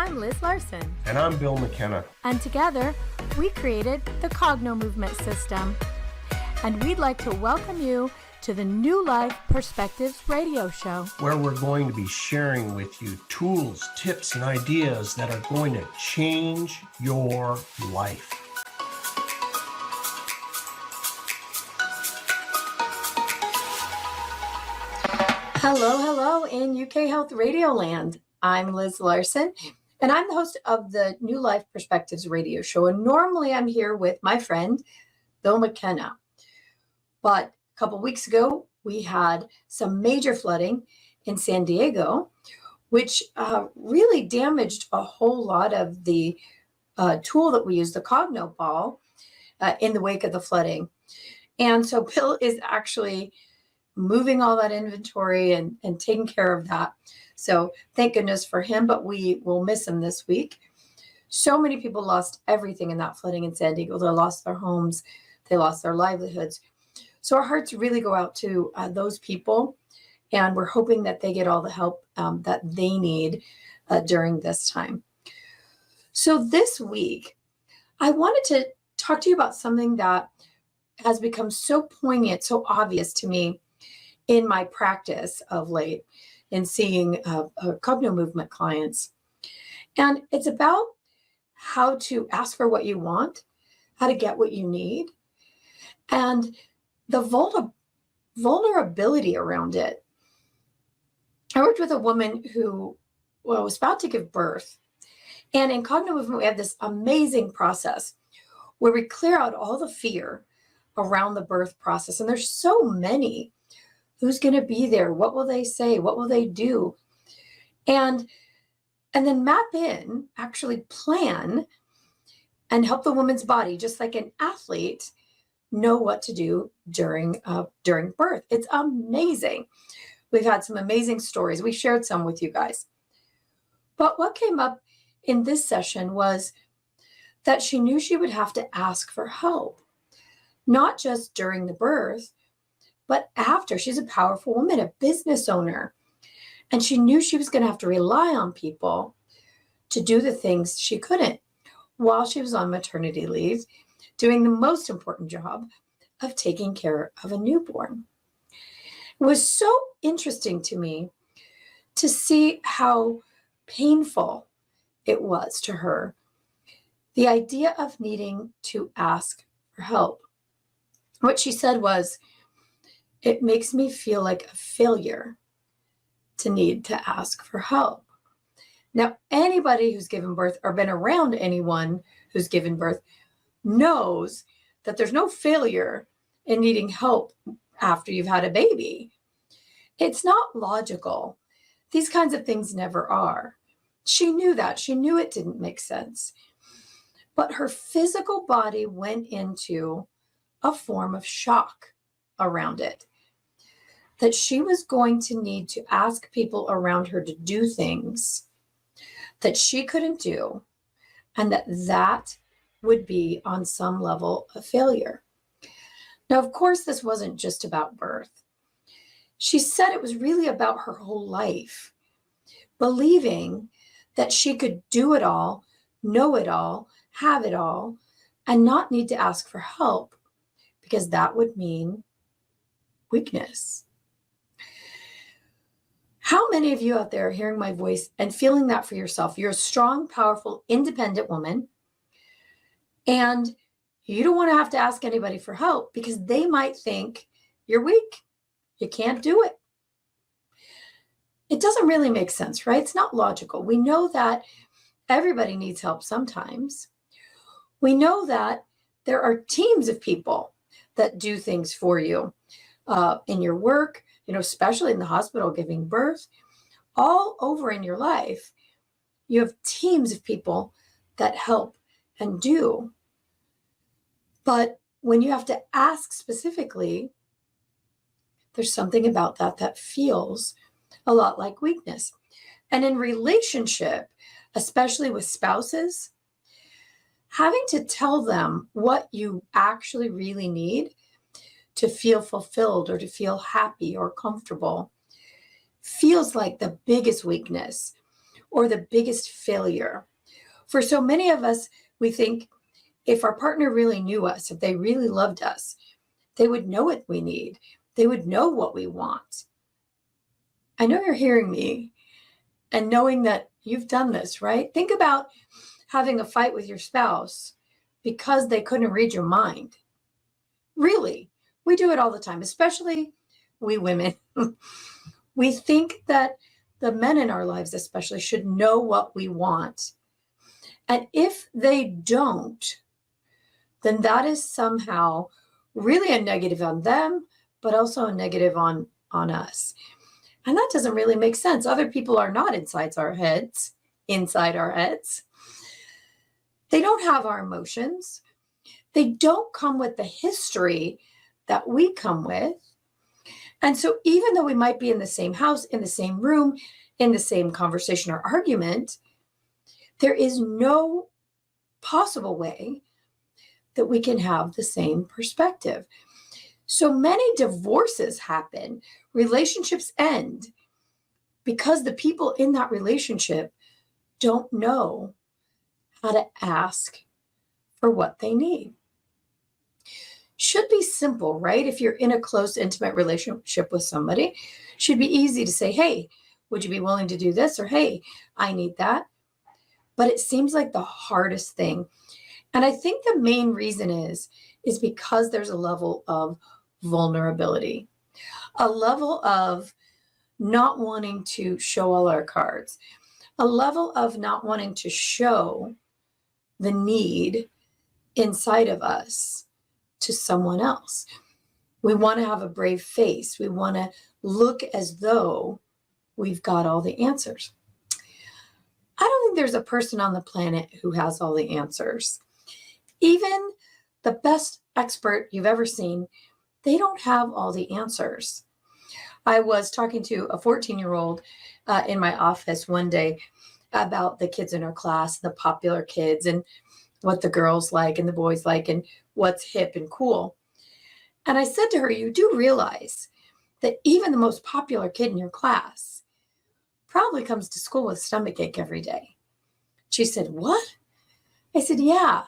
I'm Liz Larson. And I'm Bill McKenna. And together, we created the Cognomovement system. And we'd like to welcome you to the New Life Perspectives radio show, where we're going to be sharing with you tools, tips, and ideas that are going to change your life. Hello in UK Health Radio Land. I'm Liz Larson, and I'm the host of the New Life Perspectives radio show. And normally I'm here with my friend, Bill McKenna. But a couple weeks ago, we had some major flooding in San Diego, which really damaged a whole lot of the tool that we use, the Cogno ball, in the wake of the flooding. And so Bill is actually moving all that inventory and taking care of that. So thank goodness for him, but we will miss him this week. So many people lost everything in that flooding in San Diego. They lost their homes, they lost their livelihoods. So our hearts really go out to those people, and we're hoping that they get all the help that they need during this time. So this week, I wanted to talk to you about something that has become so poignant, so obvious to me in my practice of late in seeing Cognomovement clients. And it's about how to ask for what you want, how to get what you need, and the vulnerability around it. I worked with a woman who was about to give birth. And in Cognomovement, we have this amazing process where we clear out all the fear around the birth process. And there's so many. Who's going to be there? What will they say? What will they do? And then map in, actually plan and help the woman's body, just like an athlete, know what to do during birth. It's amazing. We've had some amazing stories. We shared some with you guys. But what came up in this session was that she knew she would have to ask for help, not just during the birth, but after. She's a powerful woman, a business owner. And she knew she was going to have to rely on people to do the things she couldn't while she was on maternity leave, doing the most important job of taking care of a newborn. It was so interesting to me to see how painful it was to her, the idea of needing to ask for help. What she said was, "It makes me feel like a failure to need to ask for help." Now, anybody who's given birth or been around anyone who's given birth knows that there's no failure in needing help after you've had a baby. It's not logical. These kinds of things never are. She knew that. She knew it didn't make sense. But her physical body went into a form of shock around it, that she was going to need to ask people around her to do things that she couldn't do, and that would be on some level a failure. Now, of course, this wasn't just about birth. She said it was really about her whole life, believing that she could do it all, know it all, have it all, and not need to ask for help, because that would mean weakness. How many of you out there are hearing my voice and feeling that for yourself? You're a strong, powerful, independent woman, and you don't want to have to ask anybody for help because they might think you're weak. You can't do it. It doesn't really make sense, right? It's not logical. We know that everybody needs help sometimes. We know that there are teams of people that do things for you in your work, especially in the hospital giving birth, all over in your life. You have teams of people that help and do. But when you have to ask specifically, there's something about that feels a lot like weakness. And in relationship, especially with spouses, having to tell them what you actually really need to feel fulfilled or to feel happy or comfortable feels like the biggest weakness, or the biggest failure. For so many of us, we think if our partner really knew us, if they really loved us, they would know what we need. They would know what we want. I know you're hearing me and knowing that you've done this, right? Think about having a fight with your spouse because they couldn't read your mind. Really, we do it all the time, especially we women. We think that the men in our lives especially should know what we want. And if they don't, then that is somehow really a negative on them, but also a negative on us. And that doesn't really make sense. Other people are not inside our heads. They don't have our emotions. They don't come with the history that we come with. And so even though we might be in the same house, in the same room, in the same conversation or argument, there is no possible way that we can have the same perspective. So many divorces happen, relationships end because the people in that relationship don't know how to ask for what they need. Should be simple, right? If you're in a close, intimate relationship with somebody, should be easy to say, hey, would you be willing to do this? Or, hey, I need that. But it seems like the hardest thing. And I think the main reason is because there's a level of vulnerability, a level of not wanting to show all our cards, a level of not wanting to show the need inside of us to someone else. We want to have a brave face. We want to look as though we've got all the answers. I don't think there's a person on the planet who has all the answers. Even the best expert you've ever seen, they don't have all the answers. I was talking to a 14-year-old in my office one day about the kids in our class, the popular kids, and what the girls like and the boys like and what's hip and cool. And I said to her, you do realize that even the most popular kid in your class probably comes to school with a stomachache every day. She said, what? I said, yeah.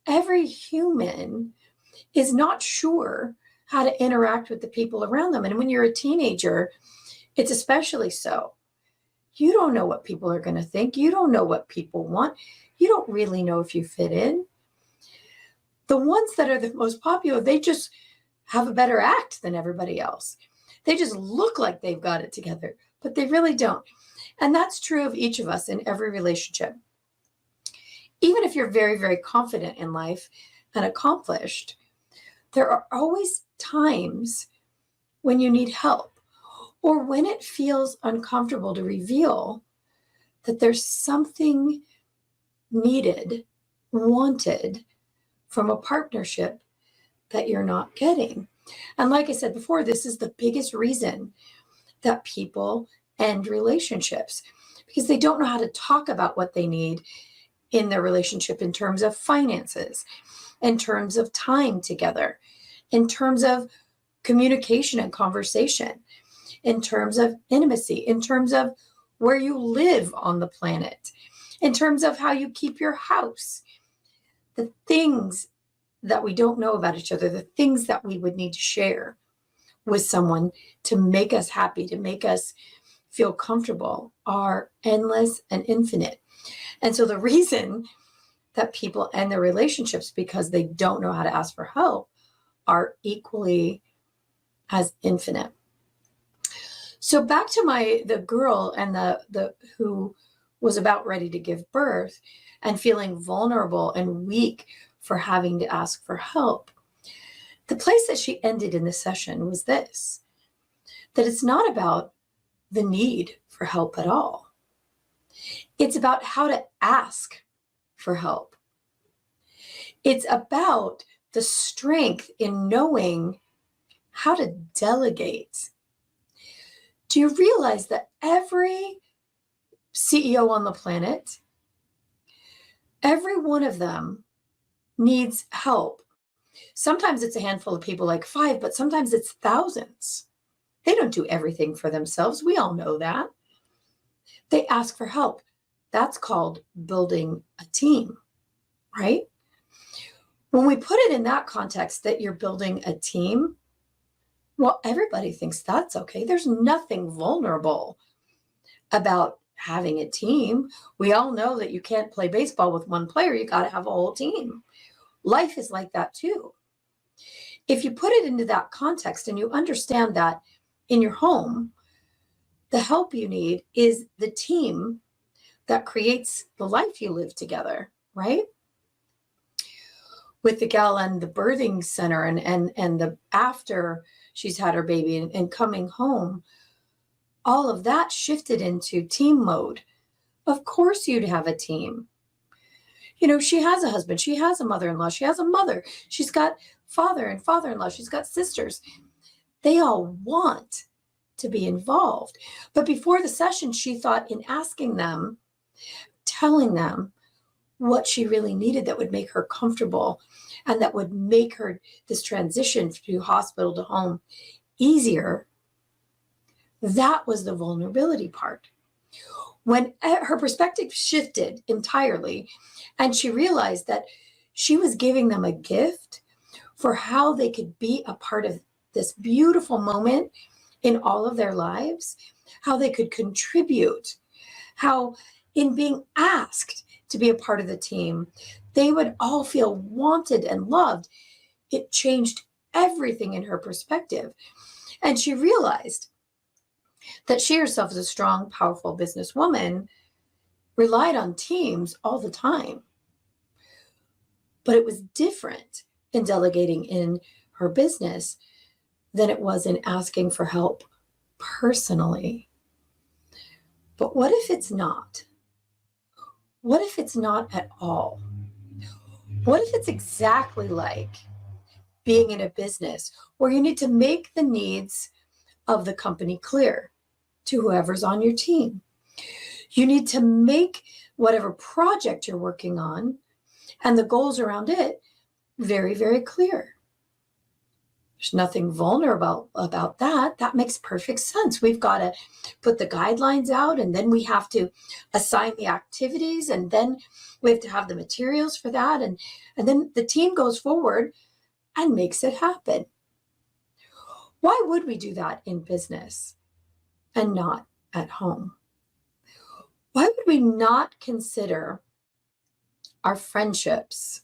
Every human is not sure how to interact with the people around them. And when you're a teenager, it's especially so. You don't know what people are going to think. You don't know what people want. You don't really know if you fit in. The ones that are the most popular, they just have a better act than everybody else. They just look like they've got it together, but they really don't. And that's true of each of us in every relationship. Even if you're very, very confident in life and accomplished, there are always times when you need help or when it feels uncomfortable to reveal that there's something needed, wanted from a partnership that you're not getting. And like I said before, this is the biggest reason that people end relationships because they don't know how to talk about what they need in their relationship in terms of finances, in terms of time together, in terms of communication and conversation, in terms of intimacy, in terms of where you live on the planet, in terms of how you keep your house, the things that we don't know about each other, the things that we would need to share with someone to make us happy, to make us feel comfortable are endless and infinite. And so the reason that people end their relationships because they don't know how to ask for help are equally as infinite. So back to the girl and the who was about ready to give birth and feeling vulnerable and weak for having to ask for help. The place that she ended in the session was this, that it's not about the need for help at all. It's about how to ask for help. It's about the strength in knowing how to delegate. Do you realize that every CEO on the planet, every one of them needs help? Sometimes it's a handful of people, like 5, but sometimes it's thousands. They don't do everything for themselves. We all know that. They ask for help. That's called building a team, right? When we put it in that context that you're building a team, well, everybody thinks that's okay. There's nothing vulnerable about having a team. We all know that you can't play baseball with one player. You got to have a whole team. Life is like that too. If you put it into that context and you understand that in your home, the help you need is the team that creates the life you live together, right? With the gal and the birthing center and the after she's had her baby and coming home, all of that shifted into team mode. Of course you'd have a team. You know, she has a husband, she has a mother-in-law, she has a mother, she's got father and father-in-law, she's got sisters. They all want to be involved. But before the session, she thought in asking them, telling them what she really needed that would make her comfortable and that would make her this transition to hospital to home easier. That was the vulnerability part. When her perspective shifted entirely and she realized that she was giving them a gift for how they could be a part of this beautiful moment in all of their lives, how they could contribute, how in being asked to be a part of the team, they would all feel wanted and loved. It changed everything in her perspective. And she realized that she herself, as a strong, powerful businesswoman, relied on teams all the time. But it was different in delegating in her business than it was in asking for help personally. But what if it's not? What if it's not at all? What if it's exactly like being in a business where you need to make the needs of the company clear to whoever's on your team? You need to make whatever project you're working on and the goals around it very, very clear. There's nothing vulnerable about that. That makes perfect sense. We've got to put the guidelines out, and then we have to assign the activities, and then we have to have the materials for that. And then the team goes forward and makes it happen. Why would we do that in business and not at home? Why would we not consider our friendships,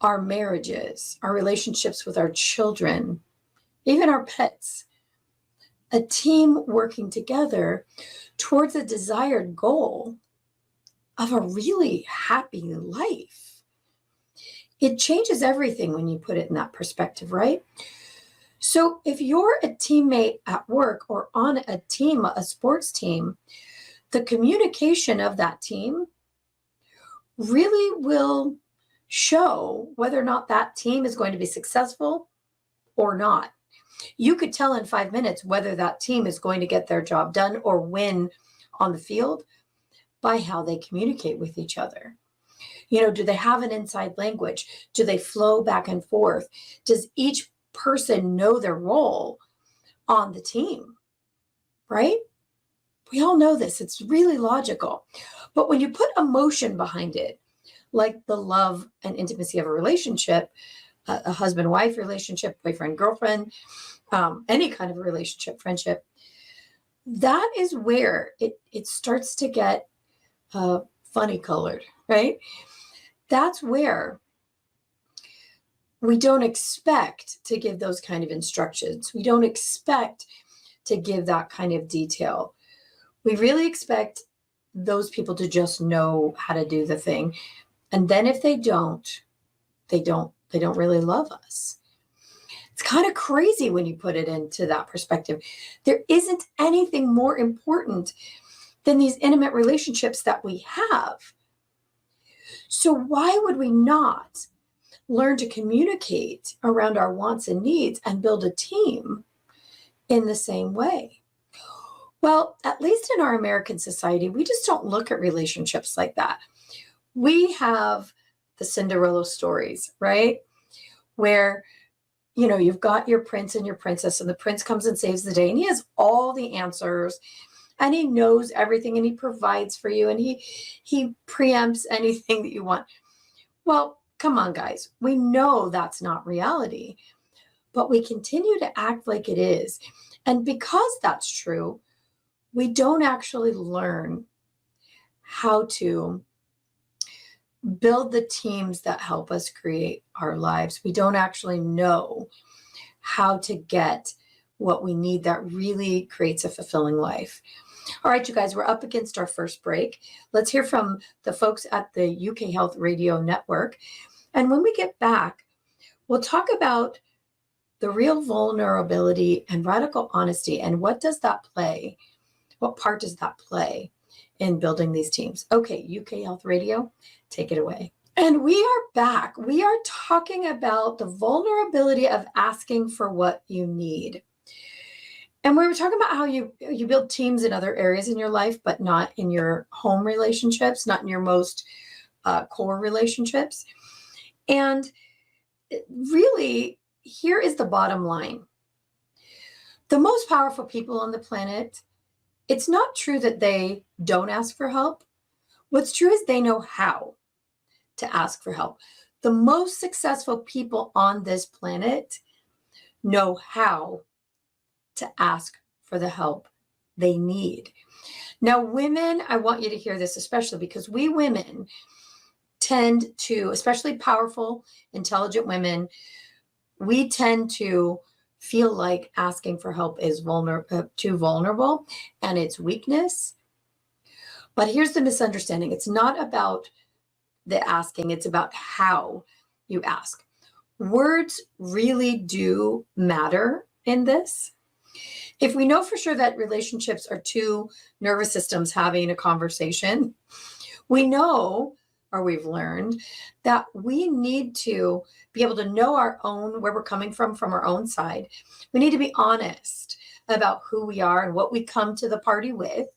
our marriages, our relationships with our children, even our pets, a team working together towards a desired goal of a really happy life? It changes everything when you put it in that perspective, right? So if you're a teammate at work or on a team, a sports team, the communication of that team really will show whether or not that team is going to be successful or not. You could tell in 5 minutes whether that team is going to get their job done or win on the field by how they communicate with each other. You know, do they have an inside language? Do they flow back and forth? Does each person know their role on the team, right? We all know this. It's really logical. But when you put emotion behind it, like the love and intimacy of a relationship, a husband-wife relationship, boyfriend-girlfriend, any kind of a relationship, friendship, that is where it starts to get funny colored, right? That's where we don't expect to give those kind of instructions. We don't expect to give that kind of detail. We really expect those people to just know how to do the thing. And then if they don't really love us. It's kind of crazy when you put it into that perspective. There isn't anything more important than these intimate relationships that we have. So why would we not learn to communicate around our wants and needs and build a team in the same way? Well, at least in our American society, we just don't look at relationships like that. We have the Cinderella stories, right? Where, you know, you've got your prince and your princess, and the prince comes and saves the day, and he has all the answers, and he knows everything and he provides for you and he preempts anything that you want. Well, come on, guys. We know that's not reality, but we continue to act like it is. And because that's true, we don't actually learn how to build the teams that help us create our lives. We don't actually know how to get what we need that really creates a fulfilling life. All right, you guys, we're up against our first break. Let's hear from the folks at the UK Health Radio Network. And when we get back, we'll talk about the real vulnerability and radical honesty and what does that play? What part does that play in building these teams? Okay, UK Health Radio, take it away. And we are back. We are talking about the vulnerability of asking for what you need. And we were talking about how you build teams in other areas in your life, but not in your home relationships, not in your most core relationships. And really, here is the bottom line. The most powerful people on the planet, it's not true that they don't ask for help. What's true is they know how to ask for help. The most successful people on this planet know how to ask for the help they need. Now, women, I want you to hear this especially because we women tend to, especially powerful, intelligent women, we tend to feel like asking for help is too vulnerable and it's weakness. But here's the misunderstanding. It's not about the asking, it's about how you ask. Words really do matter in this. If we know for sure that relationships are two nervous systems having a conversation, we know, or we've learned, that we need to be able to know our own, where we're coming from our own side. We need to be honest about who we are and what we come to the party with.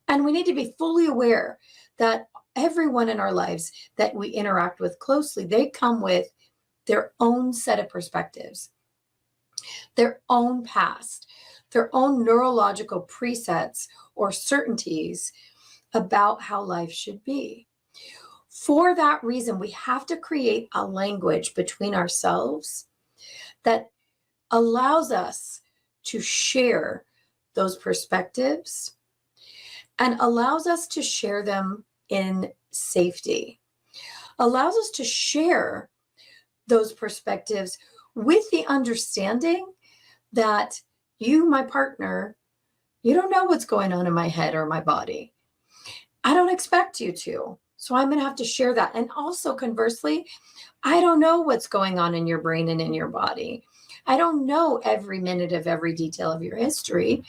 And we need to be fully aware that everyone in our lives that we interact with closely, they come with their own set of perspectives, their own past, their own neurological presets or certainties about how life should be. For that reason, we have to create a language between ourselves that allows us to share those perspectives and allows us to share them in safety, allows us to share those perspectives with the understanding that you, my partner, you don't know what's going on in my head or my body. I don't expect you to. So I'm going to have to share that. And also conversely, I don't know what's going on in your brain and in your body. I don't know every minute of every detail of your history.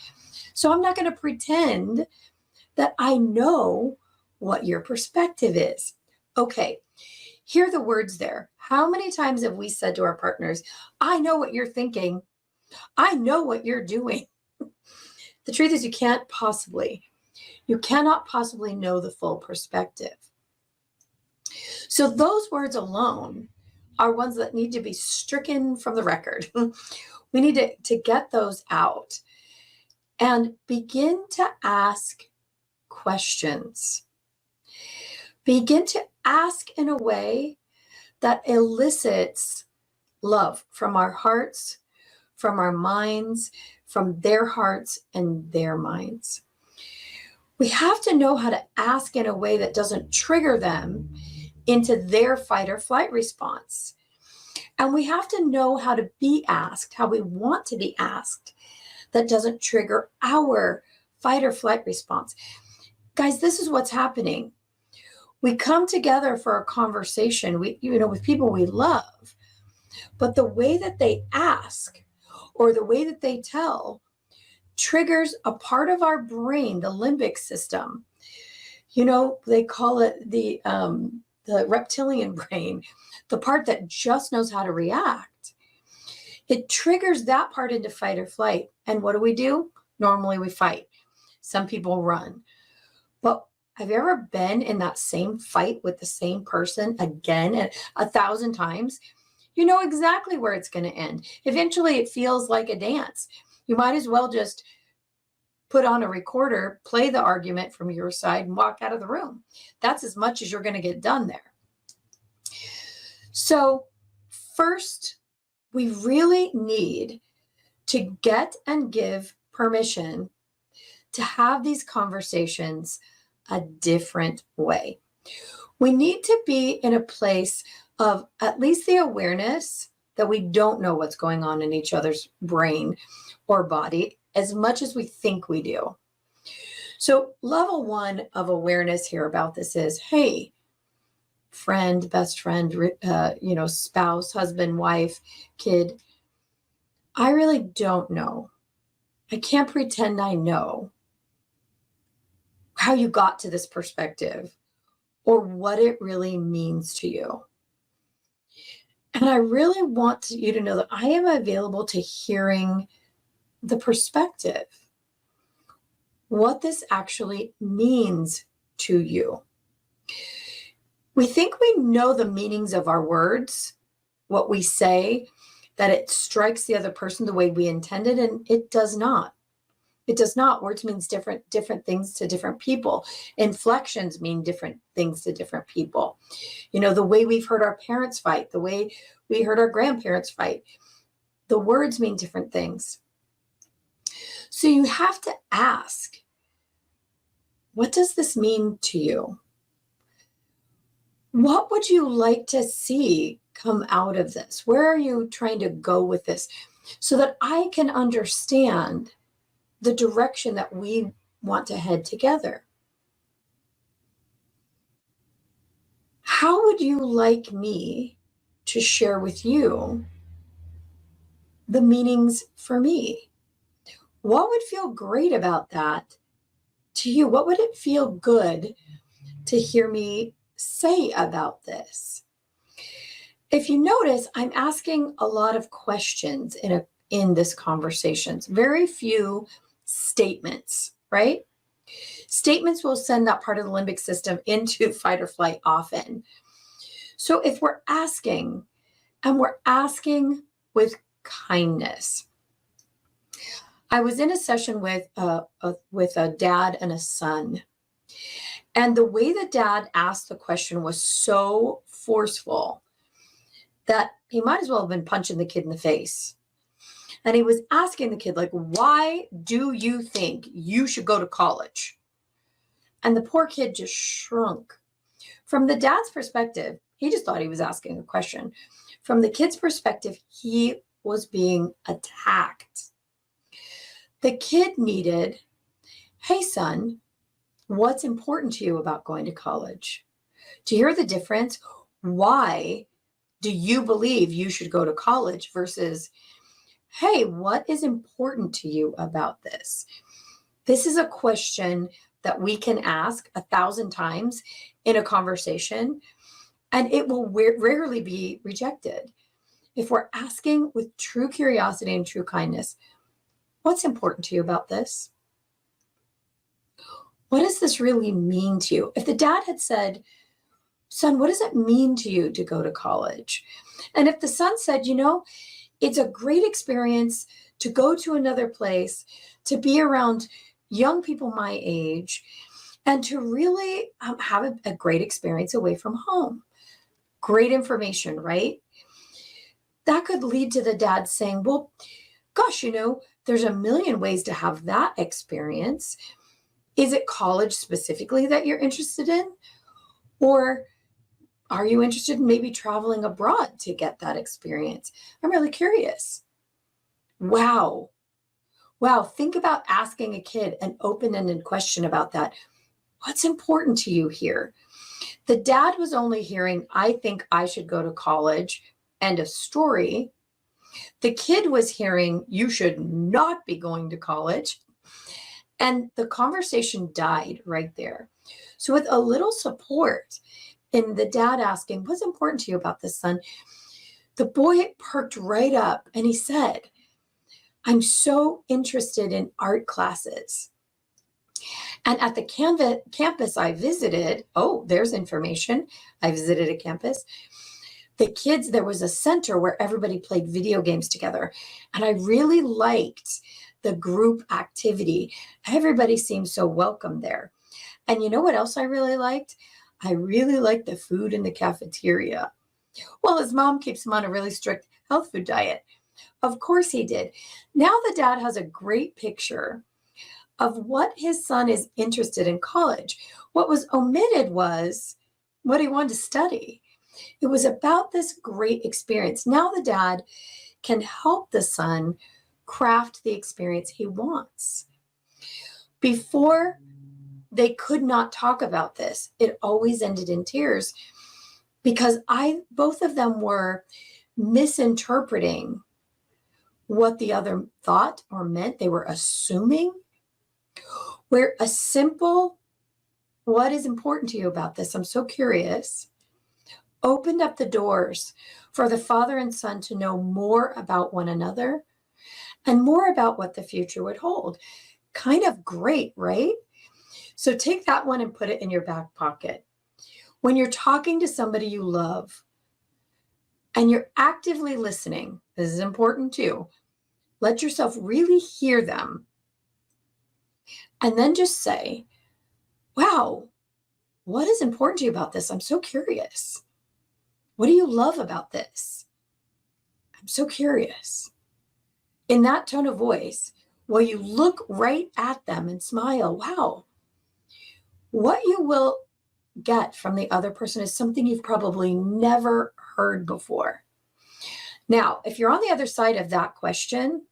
So I'm not going to pretend that I know what your perspective is. Okay, hear the words there. How many times have we said to our partners, I know what you're thinking. I know what you're doing. The truth is you cannot possibly know the full perspective. So those words alone are ones that need to be stricken from the record. We need to get those out and begin to ask questions. Begin to ask in a way that elicits love from our hearts, from our minds, from their hearts and their minds. We have to know how to ask in a way that doesn't trigger them into their fight or flight response. And we have to know how to be asked, how we want to be asked, that doesn't trigger our fight or flight response. Guys, this is what's happening. We come together for a conversation, with people we love, but the way that they ask or the way that they tell triggers a part of our brain, the limbic system. They call it the reptilian brain, the part that just knows how to react. It triggers that part into fight or flight. And what do? Normally we fight. Some people run. But have you ever been in that same fight with the same person again 1,000 times? You know exactly where it's going to end. Eventually it feels like a dance. You might as well just put on a recorder, play the argument from your side, and walk out of the room. That's as much as you're going to get done there. So first, we really need to get and give permission to have these conversations a different way. We need to be in a place of at least the awareness that we don't know what's going on in each other's brain or body as much as we think we do. So level one of awareness here about this is, hey, friend, best friend, spouse, husband, wife, kid, I really don't know. I can't pretend I know how you got to this perspective or what it really means to you. And I really want you to know that I am available to hearing the perspective, what this actually means to you. We think we know the meanings of our words, what we say, that it strikes the other person the way we intended, and it does not. It does not. Words means different things to different people. Inflections mean different things to different people. You know, the way we've heard our parents fight, the way we heard our grandparents fight, the words mean different things. So you have to ask, what does this mean to you? What would you like to see come out of this? Where are you trying to go with this so that I can understand the direction that we want to head together? How would you like me to share with you the meanings for me? What would feel great about that to you? What would it feel good to hear me say about this? If you notice, I'm asking a lot of questions in this conversation. Very few statements, right? Statements will send that part of the limbic system into fight or flight often. So if we're asking, and we're asking with kindness. I was in a session with a dad and a son. And the way the dad asked the question was so forceful that he might as well have been punching the kid in the face. And he was asking the kid, like, why do you think you should go to college? And the poor kid just shrunk. From the dad's perspective, he just thought he was asking a question. From the kid's perspective, he was being attacked. The kid needed, hey, son, what's important to you about going to college? To hear the difference, why do you believe you should go to college versus, hey, what is important to you about this? This is a question that we can ask 1,000 times in a conversation, and it will rarely be rejected. If we're asking with true curiosity and true kindness, what's important to you about this? What does this really mean to you? If the dad had said, son, what does it mean to you to go to college? And if the son said, it's a great experience to go to another place, to be around young people my age, and to really have a great experience away from home. Great information, right? That could lead to the dad saying, well, gosh, there's a million ways to have that experience. Is it college specifically that you're interested in? Or are you interested in maybe traveling abroad to get that experience? I'm really curious. Wow. Think about asking a kid an open-ended question about that. What's important to you here? The dad was only hearing, I think I should go to college, end of story. The kid was hearing, you should not be going to college. And the conversation died right there. So with a little support in the dad asking, what's important to you about this, son? The boy perked right up and he said, I'm so interested in art classes. And at the campus I visited, there's information. I visited a campus. the kids, there was a center where everybody played video games together. And I really liked the group activity. Everybody seemed so welcome there. And you know what else I really liked? I really liked the food in the cafeteria. Well, his mom keeps him on a really strict health food diet. Of course he did. Now the dad has a great picture of what his son is interested in college. What was omitted was what he wanted to study. It was about this great experience. Now the dad can help the son craft the experience he wants. Before, they could not talk about this. It always ended in tears because both of them were misinterpreting what the other thought or meant. They were assuming, where a simple, what is important to you about this? I'm so curious, opened up the doors for the father and son to know more about one another and more about what the future would hold. Kind of great, right? So take that one and put it in your back pocket. When you're talking to somebody you love and you're actively listening, this is important too. Let yourself really hear them. And then just say, wow, what is important to you about this? I'm so curious. What do you love about this? I'm so curious. In that tone of voice, while you look right at them and smile, wow, what you will get from the other person is something you've probably never heard before. Now, if you're on the other side of that question,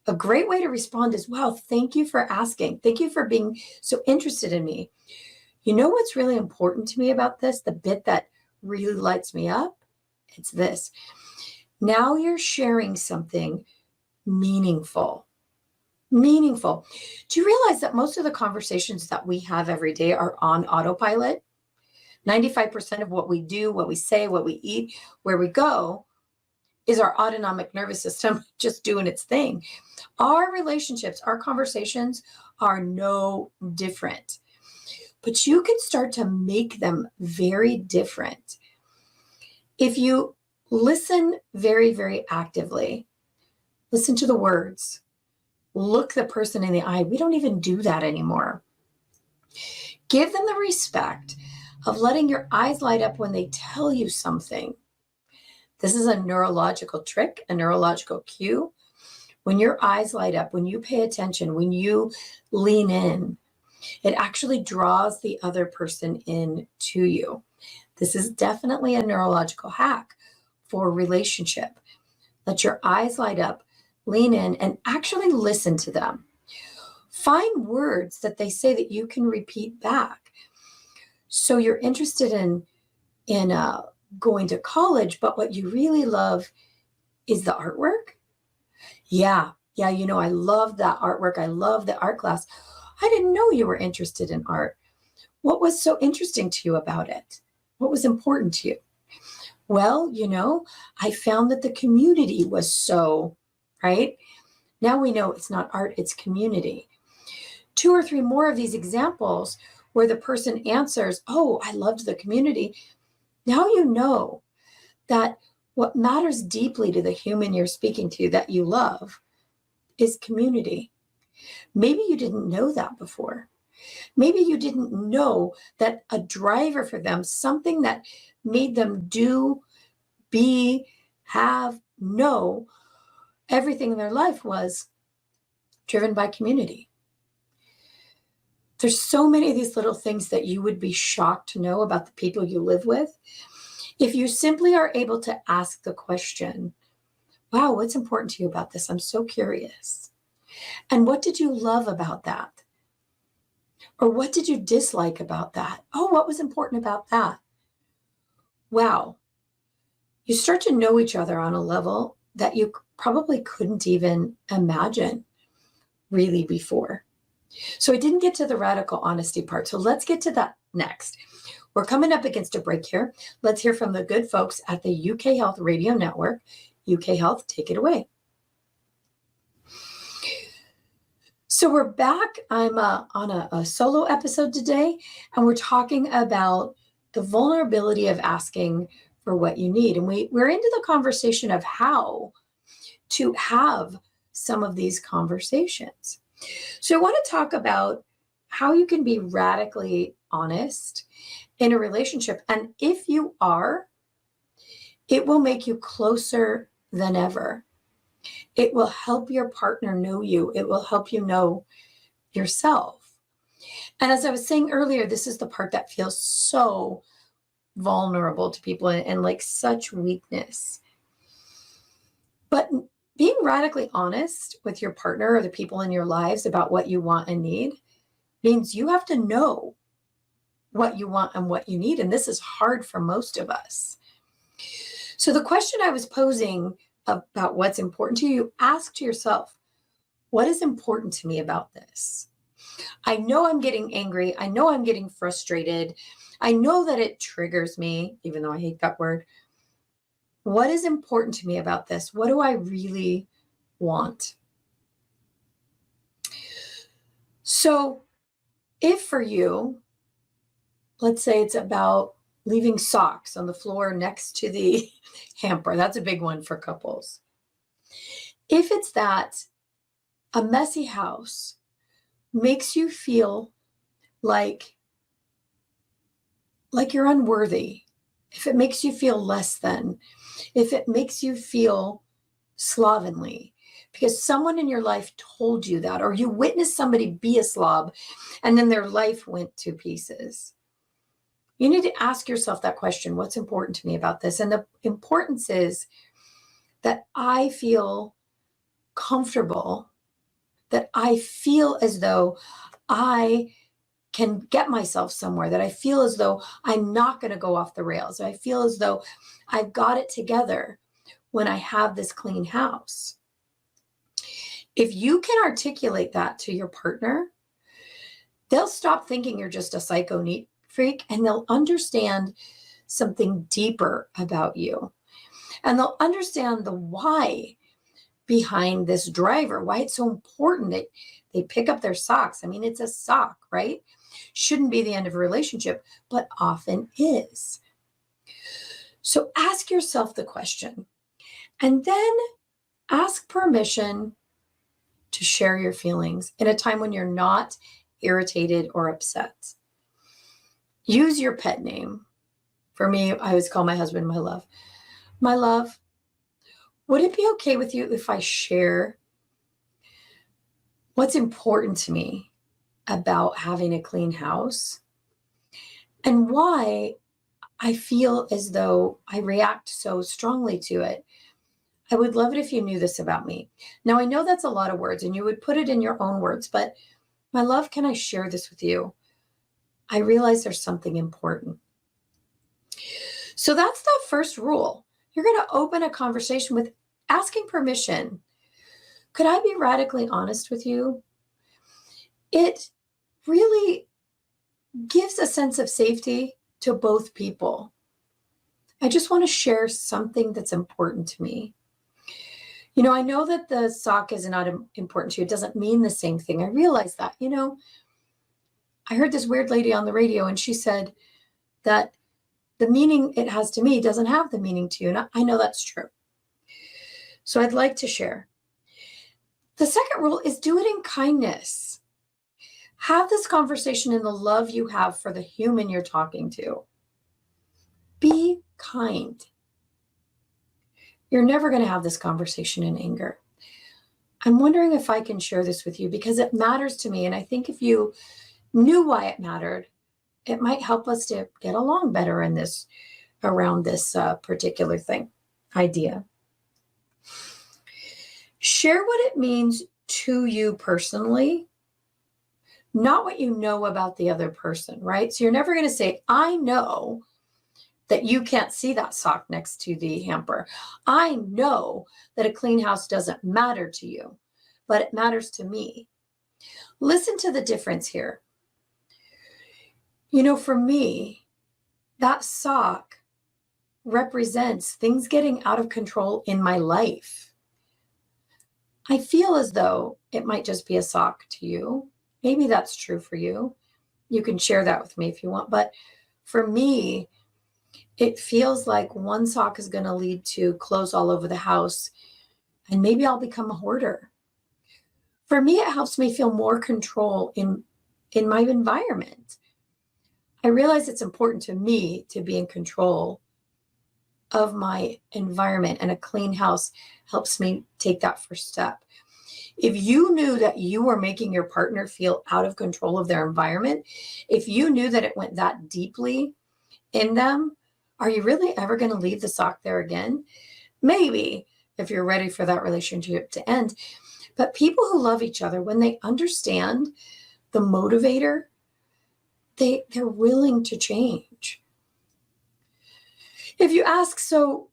a great way to respond is, wow, thank you for asking. Thank you for being so interested in me. You know what's really important to me about this? The bit that really lights me up? It's this. Now you're sharing something meaningful. Meaningful. Do you realize that most of the conversations that we have every day are on autopilot? 95% of what we do, what we say, what we eat, where we go is our autonomic nervous system just doing its thing. Our relationships, our conversations are no different. But you can start to make them very different. If you listen very, very actively, listen to the words, look the person in the eye. We don't even do that anymore. Give them the respect of letting your eyes light up when they tell you something. This is a neurological trick, a neurological cue. When your eyes light up, when you pay attention, when you lean in, it actually draws the other person in to you. This is definitely a neurological hack for a relationship. Let your eyes light up, lean in, and actually listen to them. Find words that they say that you can repeat back. So you're interested in going to college, but what you really love is the artwork. Yeah, I love that artwork. I love the art class. I didn't know you were interested in art. What was so interesting to you about it? What was important to you? Well, I found that the community was so, right? Now we know it's not art, it's community. 2 or 3 more of these examples where the person answers, oh, I loved the community. Now you know that what matters deeply to the human you're speaking to that you love is community. Maybe you didn't know that before. Maybe you didn't know that a driver for them, something that made them do, be, have, know everything in their life was driven by community. There's so many of these little things that you would be shocked to know about the people you live with. If you simply are able to ask the question, wow, what's important to you about this? I'm so curious. And what did you love about that? Or what did you dislike about that? Oh, what was important about that? Wow. You start to know each other on a level that you probably couldn't even imagine really before. So I didn't get to the radical honesty part. So let's get to that next. We're coming up against a break here. Let's hear from the good folks at the UK Health Radio Network. UK Health, take it away. So we're back. I'm on a solo episode today, and we're talking about the vulnerability of asking for what you need. And we're into the conversation of how to have some of these conversations. So I want to talk about how you can be radically honest in a relationship. And if you are, it will make you closer than ever. It will help your partner know you. It will help you know yourself. And as I was saying earlier, this is the part that feels so vulnerable to people and like such weakness. But being radically honest with your partner or the people in your lives about what you want and need means you have to know what you want and what you need. And this is hard for most of us. So the question I was posing about what's important to you, ask to yourself, what is important to me about this? I know I'm getting angry. I know I'm getting frustrated. I know that it triggers me, even though I hate that word. What is important to me about this? What do I really want? So if for you, let's say it's about leaving socks on the floor next to the hamper, that's a big one for couples. If it's that a messy house makes you feel like you're unworthy, if it makes you feel less than, if it makes you feel slovenly, because someone in your life told you that, or you witnessed somebody be a slob and then their life went to pieces. You need to ask yourself that question, what's important to me about this? And the importance is that I feel comfortable, that I feel as though I can get myself somewhere, that I feel as though I'm not going to go off the rails. I feel as though I've got it together when I have this clean house. If you can articulate that to your partner, they'll stop thinking you're just a psycho neat freak and they'll understand something deeper about you. And they'll understand the why behind this driver, why it's so important that they pick up their socks. I mean, it's a sock, right? Shouldn't be the end of a relationship, but often is. So ask yourself the question and then ask permission to share your feelings in a time when you're not irritated or upset. Use your pet name. For me, I always call my husband my love. My love, would it be okay with you if I share what's important to me about having a clean house and why I feel as though I react so strongly to it? I would love it if you knew this about me. Now, I know that's a lot of words and you would put it in your own words, but my love, can I share this with you? I realize there's something important. So that's the first rule. You're going to open a conversation with asking permission. Could I be radically honest with you? It really gives a sense of safety to both people. I just want to share something that's important to me. You know, I know that the sock is not important to you. It doesn't mean the same thing. I realize that. You know, I heard this weird lady on the radio and she said that the meaning it has to me doesn't have the meaning to you. And I know that's true. So I'd like to share. The second rule is do it in kindness. Have this conversation in the love you have for the human you're talking to. Be kind. You're never going to have this conversation in anger. I'm wondering if I can share this with you because it matters to me. And I think if you knew why it mattered, it might help us to get along better in this, around this particular idea. Share what it means to you personally, not what you know about the other person, right? So you're never going to say, I know that you can't see that sock next to the hamper. I know that a clean house doesn't matter to you, but it matters to me. Listen to the difference here. You know, for me, that sock represents things getting out of control in my life. I feel as though it might just be a sock to you. Maybe that's true for you. You can share that with me if you want. But for me, it feels like one sock is going to lead to clothes all over the house, and maybe I'll become a hoarder. For me, it helps me feel more control in my environment. I realize it's important to me to be in control of my environment, and a clean house helps me take that first step. If you knew that you were making your partner feel out of control of their environment, if you knew that it went that deeply in them, are you really ever going to leave the sock there again? Maybe, if you're ready for that relationship to end. But people who love each other, when they understand the motivator, they're willing to change. If you ask, so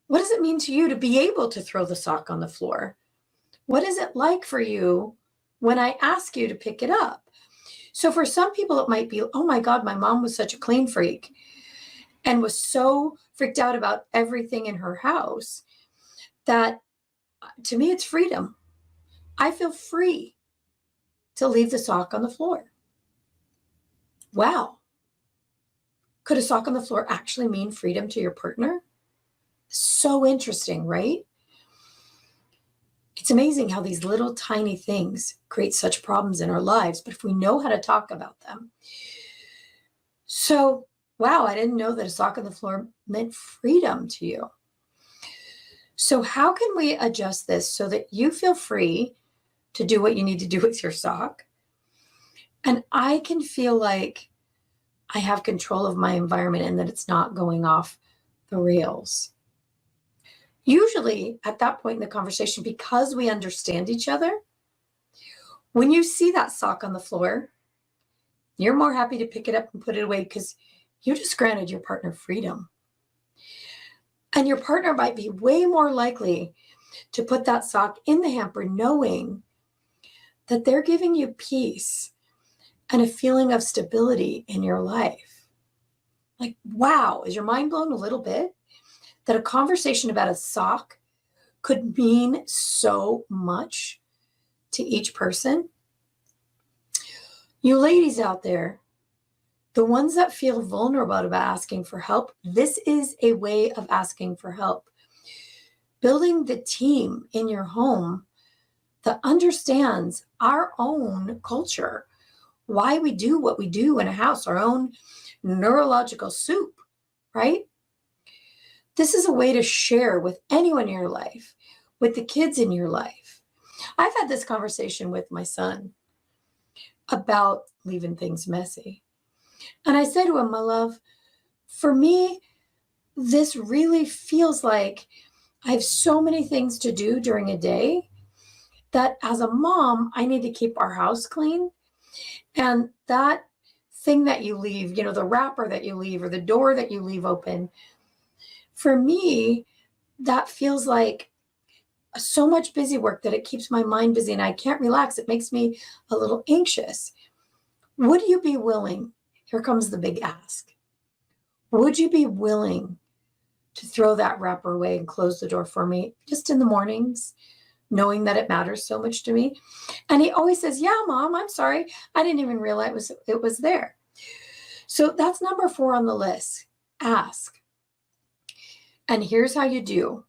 what does it mean to you to be able to throw the sock on the floor? What is it like for you when I ask you to pick it up? So for some people, it might be, oh my God, my mom was such a clean freak and was so freaked out about everything in her house that to me, it's freedom. I feel free to leave the sock on the floor. Wow. Could a sock on the floor actually mean freedom to your partner? So interesting, right? It's amazing how these little tiny things create such problems in our lives, but if we know how to talk about them. So, wow, I didn't know that a sock on the floor meant freedom to you. So how can we adjust this so that you feel free to do what you need to do with your sock? And I can feel like I have control of my environment and that it's not going off the rails. Usually at that point in the conversation, because we understand each other, when you see that sock on the floor, you're more happy to pick it up and put it away because you just granted your partner freedom. And your partner might be way more likely to put that sock in the hamper knowing that they're giving you peace and a feeling of stability in your life. Like, wow, is your mind blown a little bit? That a conversation about a sock could mean so much to each person. You ladies out there, the ones that feel vulnerable about asking for help, this is a way of asking for help. Building the team in your home that understands our own culture, why we do what we do in a house, our own neurological soup, right? This is a way to share with anyone in your life, with the kids in your life. I've had this conversation with my son about leaving things messy. And I said to him, my love, for me, this really feels like I have so many things to do during a day that as a mom, I need to keep our house clean. And that thing that you leave, the wrapper that you leave or the door that you leave open, for me, that feels like so much busy work that it keeps my mind busy and I can't relax. It makes me a little anxious. Would you be willing? Here comes the big ask. Would you be willing to throw that wrapper away and close the door for me just in the mornings, knowing that it matters so much to me? And he always says, yeah, Mom, I'm sorry. I didn't even realize it was there. So that's number 4 on the list. Ask. And here's how you do.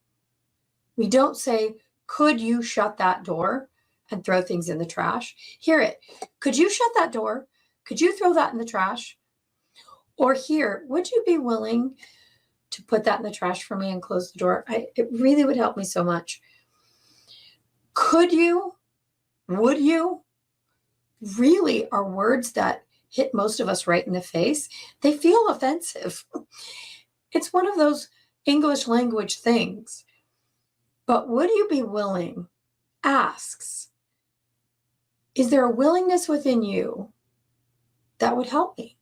We don't say, could you shut that door and throw things in the trash? Hear it. Could you shut that door? Could you throw that in the trash? Or here, would you be willing to put that in the trash for me and close the door? It really would help me so much. Could you? Would you? Really are words that hit most of us right in the face. They feel offensive. It's one of those English language things. But would you be willing? Asks. Is there a willingness within you that would help me?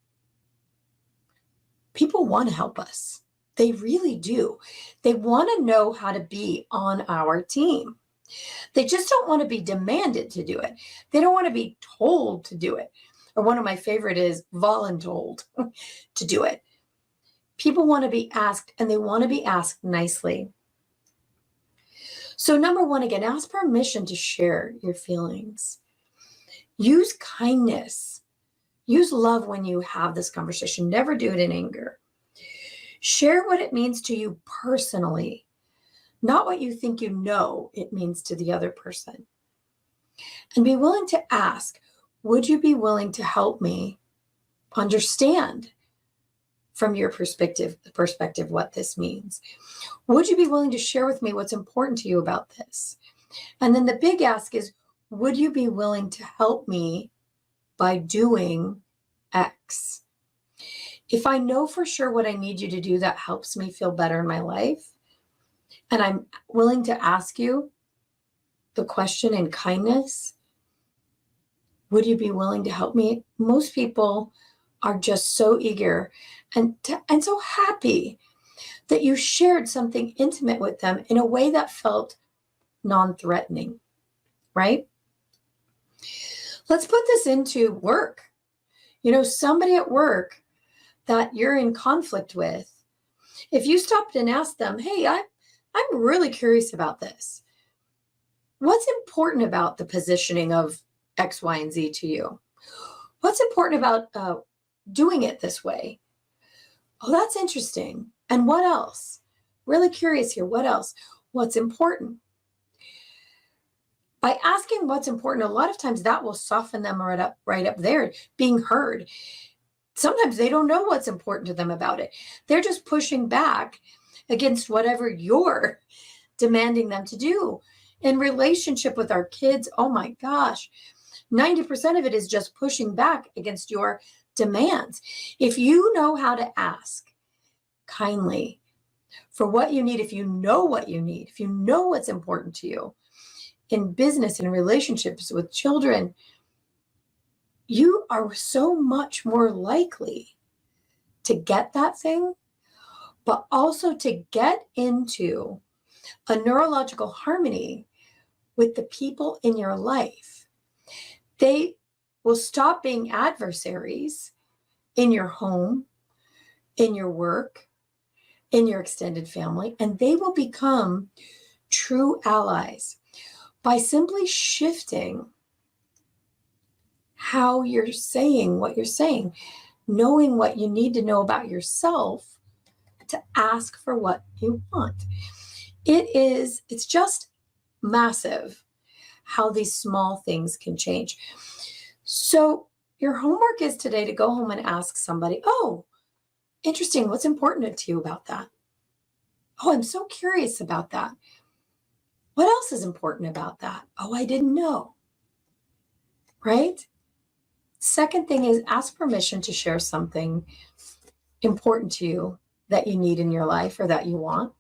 People want to help us. They really do. They want to know how to be on our team. They just don't want to be demanded to do it. They don't want to be told to do it. Or one of my favorite is voluntold to do it. People want to be asked, and they want to be asked nicely. So number 1, again, ask permission to share your feelings. Use kindness. Use love when you have this conversation. Never do it in anger. Share what it means to you personally, not what you think you know it means to the other person. And be willing to ask, would you be willing to help me understand from your perspective, what this means? Would you be willing to share with me what's important to you about this? And then the big ask is, would you be willing to help me by doing X? If I know for sure what I need you to do that helps me feel better in my life, and I'm willing to ask you the question in kindness, would you be willing to help me? Most people are just so eager and so happy that you shared something intimate with them in a way that felt non-threatening, right? Let's put this into work. Somebody at work that you're in conflict with, if you stopped and asked them, hey, I'm really curious about this. What's important about the positioning of X, Y, and Z to you? What's important about doing it this way? Oh, that's interesting. And what else? Really curious here. What else? What's important? By asking what's important, a lot of times that will soften them right up there, being heard. Sometimes they don't know what's important to them about it. They're just pushing back against whatever you're demanding them to do. In relationship with our kids, oh my gosh, 90% of it is just pushing back against your demands. If you know how to ask kindly for what you need, if you know what you need, if you know what's important to you in business and relationships with children, you are so much more likely to get that thing, but also to get into a neurological harmony with the people in your life. They will stop being adversaries in your home, in your work, in your extended family, and they will become true allies by simply shifting how you're saying what you're saying, knowing what you need to know about yourself to ask for what you want. It's just massive how these small things can change. So your homework is today to go home and ask somebody, oh, interesting, what's important to you about that? Oh, I'm so curious about that. What else is important about that? Oh, I didn't know. Right? Second thing is ask permission to share something important to you that you need in your life or that you want.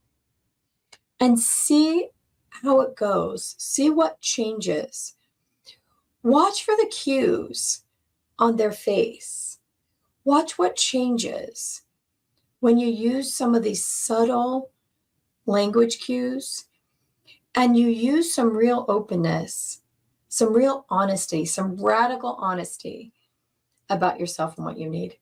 And see how it goes. See what changes. Watch for the cues on their face. Watch what changes when you use some of these subtle language cues and you use some real openness, some real honesty, some radical honesty about yourself and what you need.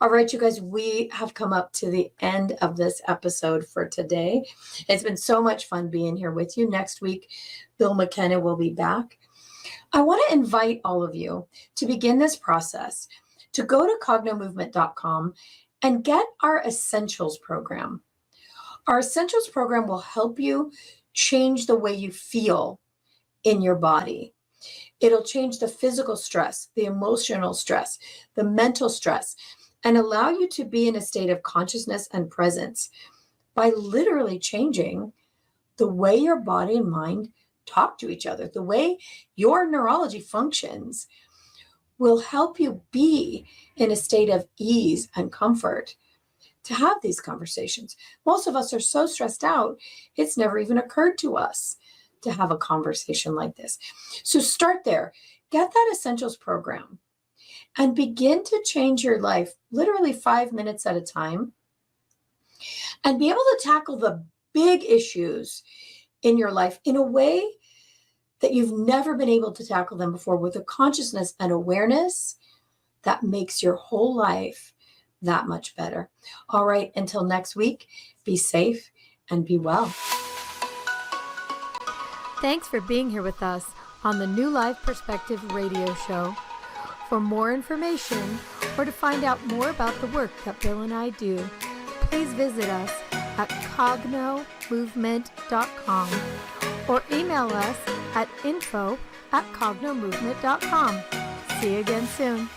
All right, you guys, we have come up to the end of this episode for today. It's been so much fun being here with you. Next week, Bill McKenna will be back. I want to invite all of you to begin this process, to go to cognomovement.com and get our Essentials program. Our Essentials program will help you change the way you feel in your body. It'll change the physical stress, the emotional stress, the mental stress, and allow you to be in a state of consciousness and presence by literally changing the way your body and mind talk to each other. The way your neurology functions will help you be in a state of ease and comfort to have these conversations. Most of us are so stressed out, it's never even occurred to us to have a conversation like this. So start there. Get that Essentials program and begin to change your life literally 5 minutes at a time and be able to tackle the big issues in your life in a way that you've never been able to tackle them before, with a consciousness and awareness that makes your whole life that much better. All right, until next week, be safe and be well. Thanks for being here with us on the New Life Perspective radio show. For more information or to find out more about the work that Bill and I do, please visit us at cognomovement.com or email us at info@cognomovement.com. See you again soon.